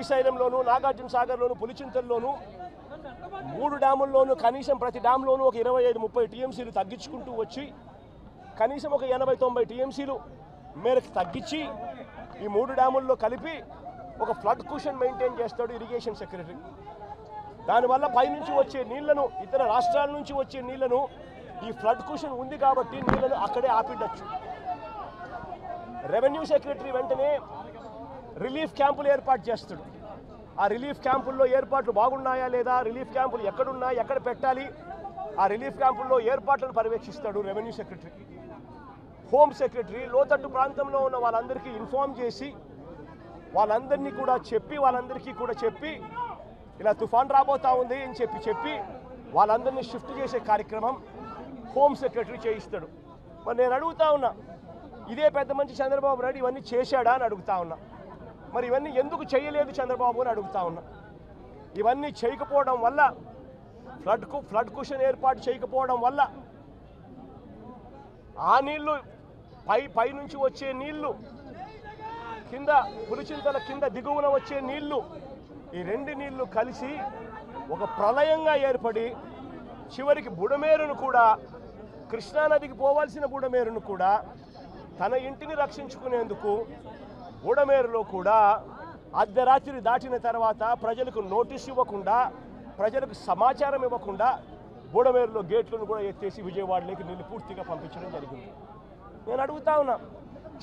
శ్రీశైలంలోను, నాగార్జున సాగర్లోను, పులిచింతల్లోను 3 డ్యాముల్లోనూ కనీసం ప్రతి డ్యామ్లోనూ ఒక 25-30 టీఎంసీలు తగ్గించుకుంటూ వచ్చి కనీసం ఒక 80-90 టీఎంసీలు మేరకు తగ్గించి ఈ 3 డ్యాముల్లో కలిపి ఒక ఫ్లడ్ కుషన్ మెయింటైన్ చేస్తాడు ఇరిగేషన్ సెక్రటరీ. దానివల్ల పైనుంచి వచ్చే నీళ్లను, ఇతర రాష్ట్రాల నుంచి వచ్చే నీళ్లను, ఈ ఫ్లడ్ కుషన్ ఉంది కాబట్టి నీళ్లను అక్కడే ఆపిడచ్చు. రెవెన్యూ సెక్రటరీ వెంటనే రిలీఫ్ క్యాంపులు ఏర్పాటు చేస్తాడు. ఆ రిలీఫ్ క్యాంపుల్లో ఏర్పాట్లు బాగున్నాయా లేదా, రిలీఫ్ క్యాంపులు ఎక్కడున్నాయి, ఎక్కడ పెట్టాలి, ఆ రిలీఫ్ క్యాంపుల్లో ఏర్పాట్లను పర్యవేక్షిస్తాడు రెవెన్యూ సెక్రటరీ. హోమ్ సెక్రటరీ లోతట్టు ప్రాంతంలో ఉన్న వాళ్ళందరికీ ఇన్ఫార్మ్ చేసి వాళ్ళందరినీ కూడా చెప్పి ఇలా తుఫాన్ రాబోతా ఉంది అని చెప్పి వాళ్ళందరినీ షిఫ్ట్ చేసే కార్యక్రమం హోమ్ సెక్రటరీ చేయిస్తాడు. మరి నేను అడుగుతా ఉన్నా, ఇదే పెద్ద మంచి చంద్రబాబు నాయుడు ఇవన్నీ చేశాడా అని అడుగుతా ఉన్నా. మరి ఇవన్నీ ఎందుకు చేయలేదు చంద్రబాబు అని అడుగుతా ఉన్నా. ఇవన్నీ చేయకపోవడం వల్ల, ఫ్లడ్ కుషన్ ఏర్పాటు చేయకపోవడం వల్ల ఆ నీళ్లు పై నుంచి వచ్చే నీళ్లు, కింద పులిచింతల కింద దిగువన వచ్చే నీళ్లు, ఈ 2 నీళ్లు కలిసి ఒక ప్రళయంగా ఏర్పడి చివరికి బుడమేరును కూడా, కృష్ణానదికి పోవాల్సిన బుడమేరును కూడా తన ఇంటిని రక్షించుకునేందుకు బుడమేరులో కూడా అర్ధరాత్రి దాటిన తర్వాత ప్రజలకు నోటీస్ ఇవ్వకుండా, ప్రజలకు సమాచారం ఇవ్వకుండా బుడమేరులో గేట్లను కూడా ఎత్తేసి విజయవాడలోకి నీళ్లు పూర్తిగా పంపించడం జరిగింది. నేను అడుగుతా ఉన్నా,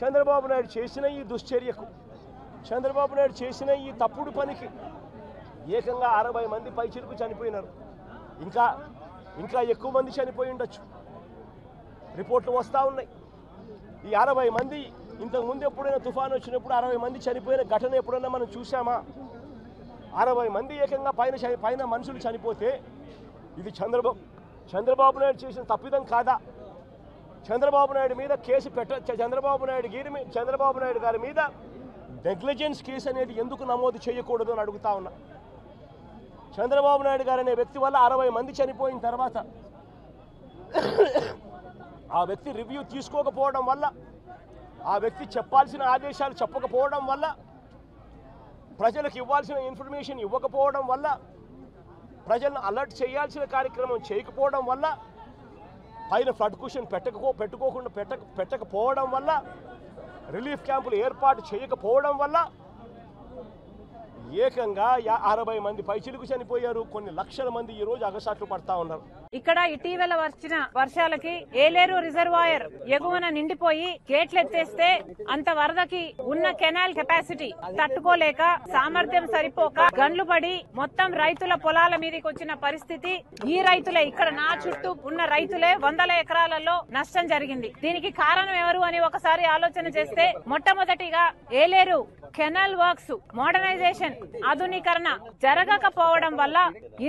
చంద్రబాబు నాయుడు చేసిన ఈ దుశ్చర్యకు, చంద్రబాబు నాయుడు చేసిన ఈ తప్పుడు పనికి ఏకంగా 60 మంది పైచిలుకు చనిపోయినారు. ఇంకా ఎక్కువ మంది చనిపోయి ఉండొచ్చు. రిపోర్ట్లు వస్తూ ఉన్నాయి. ఈ 60 మంది ఇంతకుముందు ఎప్పుడైనా తుఫాను వచ్చినప్పుడు 60 మంది చనిపోయిన ఘటన ఎప్పుడైనా మనం చూసామా? 60 మంది ఏకంగా పైన మనుషులు చనిపోతే ఇది చంద్రబాబు నాయుడు చేసిన తప్పిదం కాదా? చంద్రబాబు నాయుడు మీద కేసు చంద్రబాబు నాయుడు గారి మీద నెగ్లిజెన్స్ కేసు అనేది ఎందుకు నమోదు చేయకూడదు అని అడుగుతా ఉన్నా. చంద్రబాబు నాయుడు గారు అనే వ్యక్తి వల్ల 60 మంది చనిపోయిన తర్వాత ఆ వ్యక్తి రివ్యూ తీసుకోకపోవడం వల్ల, ఆ వ్యక్తి చెప్పాల్సిన ఆదేశాలు చెప్పకపోవడం వల్ల, ప్రజలకు ఇవ్వాల్సిన ఇన్ఫర్మేషన్ ఇవ్వకపోవడం వల్ల, ప్రజలను అలర్ట్ చేయాల్సిన కార్యక్రమం చేయకపోవడం వల్ల, పైన ఫ్లడ్ కుషన్ పెట్టకపోవడం వల్ల, రిలీఫ్ క్యాంపులు ఏర్పాటు చేయకపోవడం వల్ల ఏకంగా 60 మంది పైచిలుకు చనిపోయారు. కొన్ని లక్షల మంది ఈ రోజు అగసాట్లు పడతా ఉన్నారు. ఇక్కడ ఇటీవల వచ్చిన వర్షాలకి ఏలేరు రిజర్వాయర్ ఎగువన నిండిపోయి గేట్లు ఎత్తేస్తే అంత వరదకి ఉన్న కెనాల్ కెపాసిటీ తట్టుకోలేక, సామర్థ్యం సరిపోక గండ్లు పడి మొత్తం రైతుల పొలాల మీదకి వచ్చిన పరిస్థితి. ఈ రైతులే, ఇక్కడ నా చుట్టూ ఉన్న రైతులే 100 ఎకరాలలో నష్టం జరిగింది. దీనికి కారణం ఎవరు అని ఒకసారి ఆలోచన చేస్తే, మొట్టమొదటిగా ఏలేరు కెనాల్ వర్క్స్ మోడర్నైజేషన్, ఆధునీకరణ జరగకపోవడం వల్ల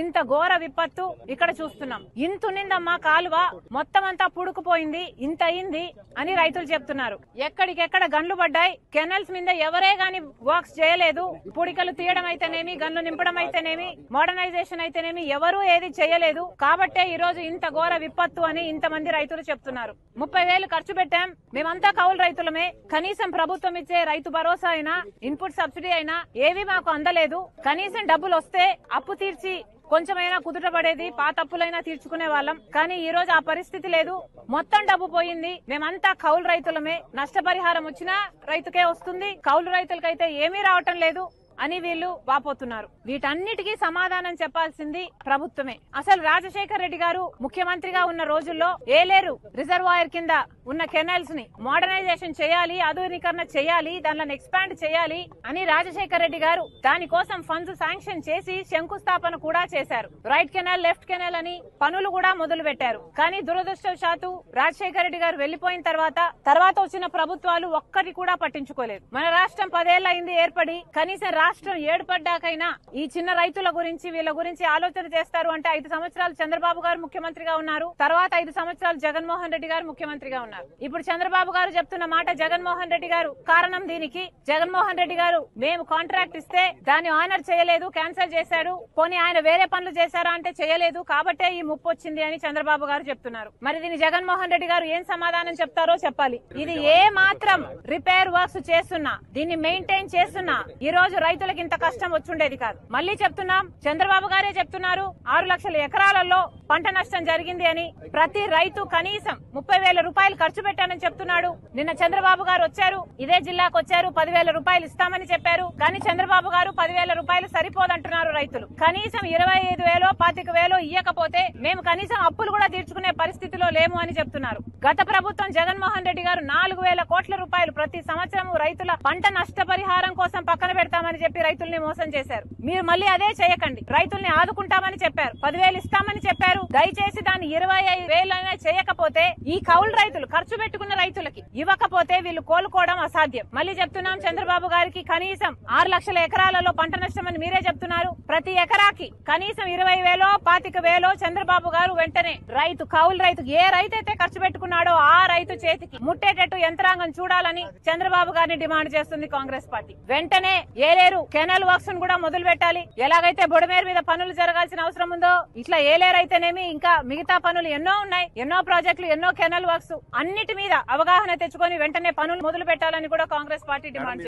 ఇంత ఘోర విపత్తు ఇక్కడ చూస్తున్నాం. ఇంతునిందమ్మా కాలువ, మొత్తం అంతా పుడుకుపోయింది, ఇంత అయింది అని రైతులు చెప్తున్నారు. ఎక్కడికెక్కడ గన్లు పడ్డాయి. కెనాల్స్ మీద ఎవరే గాని వర్క్స్ చేయలేదు. పుడికలు తీయడం అయితేనేమి, గన్లు నింపడం అయితేనేమి, మోడర్నైజేషన్ అయితేనేమి ఎవరూ ఏది చేయలేదు. కాబట్టే ఈ రోజు ఇంత ఘోర విపత్తు అని ఇంతమంది రైతులు చెప్తున్నారు. 30,000 ఖర్చు పెట్టాం, మేమంతా కౌలు రైతులమే, కనీసం ప్రభుత్వం ఇచ్చే రైతు భరోసా అయినా, ఇన్పుట్ సబ్సిడీ అయినా ఏవి మాకు అందలేదు. కనీసం డబ్బులు వస్తే అప్పు తీర్చి కొంచెమైనా కుదుట పడేది, పాత అప్పులైనా తీర్చుకునే వాళ్ళం. కానీ ఈ రోజు ఆ పరిస్థితి లేదు. మొత్తం డబ్బు పోయింది. మేమంతా కౌలు రైతులమే, నష్టపరిహారం వచ్చినా రైతుకే వస్తుంది, కౌలు రైతులకైతే ఏమీ రావటం లేదు అని వీళ్ళు వాపోతున్నారు. వీటన్నిటికీ సమాధానం చెప్పాల్సింది ప్రభుత్వమే. అసలు రాజశేఖర్ రెడ్డి గారు ముఖ్యమంత్రిగా ఉన్న రోజుల్లో ఏలేరు రిజర్వాయర్ కింద ఉన్న కెనాల్స్ ని మోడర్నైజేషన్ చేయాలి, ఆధునీకరణ చేయాలి, దానిని ఎక్స్పాండ్ చేయాలి అని రాజశేఖర్ రెడ్డి గారు దానికోసం ఫండ్స్ శాంక్షన్ చేసి శంకుస్థాపన కూడా చేశారు. రైట్ కెనాల్, లెఫ్ట్ కెనాల్ అని పనులు కూడా మొదలు పెట్టారు. కానీ దురదృష్టవశాత్తు రాజశేఖర్ రెడ్డి గారు వెళ్లిపోయిన తర్వాత వచ్చిన ప్రభుత్వాలు ఒక్కటి కూడా పట్టించుకోలేదు. మన రాష్ట్రం 10 ఏళ్ల అయింది ఏర్పడి, కనీసం రాష్ట్రం ఏర్పడ్డాకైనా ఈ చిన్న రైతుల గురించి, వీళ్ళ గురించి ఆలోచన చేస్తారు అంటే 5 సంవత్సరాలు చంద్రబాబు గారు ముఖ్యమంత్రిగా ఉన్నారు. తర్వాత 5 సంవత్సరాలు జగన్మోహన్ రెడ్డి గారు ముఖ్యమంత్రిగా ఉన్నారు. ఇప్పుడు చంద్రబాబు గారు చెప్తున్న మాట జగన్మోహన్ రెడ్డి గారు కారణం. దీనికి జగన్మోహన్ రెడ్డి గారు మేము కాంట్రాక్ట్ ఇస్తే దాన్ని ఆనర్ చేయలేదు, క్యాన్సిల్ చేశాడు. పోనీ ఆయన వేరే పనులు చేశారా అంటే చేయలేదు, కాబట్టే ఈ ముప్పు వచ్చింది అని చంద్రబాబు గారు చెప్తున్నారు. మరి దీన్ని జగన్మోహన్ రెడ్డి గారు ఏం సమాధానం చెప్తారో చెప్పాలి. ఇది ఏ మాత్రం రిపేర్ వర్క్స్ చేస్తున్నా, దీన్ని మెయింటైన్ చేస్తున్నా, ఈ రోజు రైతు రైతులకు ఇంత కష్టం వచ్చుండేది కాదు. మళ్ళీ చెప్తున్నాం, చంద్రబాబు గారే చెప్తున్నారు 6 లక్షల ఎకరాలలో పంట నష్టం జరిగింది అని. ప్రతి రైతు కనీసం 30,000 రూపాయలు ఖర్చు పెట్టానని చెప్తున్నాడు. నిన్న చంద్రబాబు గారు వచ్చారు, ఇదే జిల్లాకు వచ్చారు, 10,000 రూపాయలు ఇస్తామని చెప్పారు. కానీ చంద్రబాబు గారు 10,000 రూపాయలు సరిపోదంటున్నారు రైతులు. కనీసం 25,000 25,000 ఇయ్యకపోతే మేము కనీసం అప్పులు కూడా తీర్చుకునే పరిస్థితిలో లేము అని చెప్తున్నారు. గత ప్రభుత్వం జగన్మోహన్ రెడ్డి గారు 4,000 కోట్ల రూపాయలు ప్రతి సంవత్సరం రైతుల పంట నష్టపరిహారం కోసం పక్కన పెడతామని చెప్పి రైతుల్ని మోసం చేశారు. మీరు మళ్ళీ అదే చేయకండి. రైతుల్ని ఆదుకుంటామని చెప్పారు, 10,000 ఇస్తామని చెప్పారు. దయచేసి దాన్ని 25,000 చేయకపోతే ఈ కౌలు రైతులు ఖర్చు పెట్టుకున్న రైతులకి ఇవ్వకపోతే వీళ్ళు కోలుకోవడం అసాధ్యం. మళ్ళీ చెప్తున్నాం, చంద్రబాబు గారికి కనీసం 6 లక్షల ఎకరాలలో పంట నష్టం అని మీరే చెప్తున్నారు. ప్రతి ఎకరాకి కనీసం 20,000 25,000 చంద్రబాబు గారు వెంటనే కౌలు రైతు ఏ రైతు అయితే ఖర్చు పెట్టుకున్నాడో ఆ రైతు చేతికి ముట్టేటట్టు యంత్రాంగం చూడాలని చంద్రబాబు గారిని డిమాండ్ చేస్తుంది కాంగ్రెస్ పార్టీ. వెంటనే ఏలేరు కెనాల్ వర్క్స్ కూడా మొదలు పెట్టాలి. ఎలాగైతే బొడమేరు మీద పనులు జరగాల్సిన అవసరం ఉందో ఇట్లా ఏలేరు అయితేనేమి ఇంకా మిగతా పనులు ఎన్నో ఉన్నాయి, ఎన్నో ప్రాజెక్టులు, ఎన్నో కెనాల్ వర్క్స్, అన్నిటి మీద అవగాహన తెచ్చుకొని వెంటనే పనులు మొదలు పెట్టాలని కూడా కాంగ్రెస్ పార్టీ డిమాండ్ చేస్తుంది.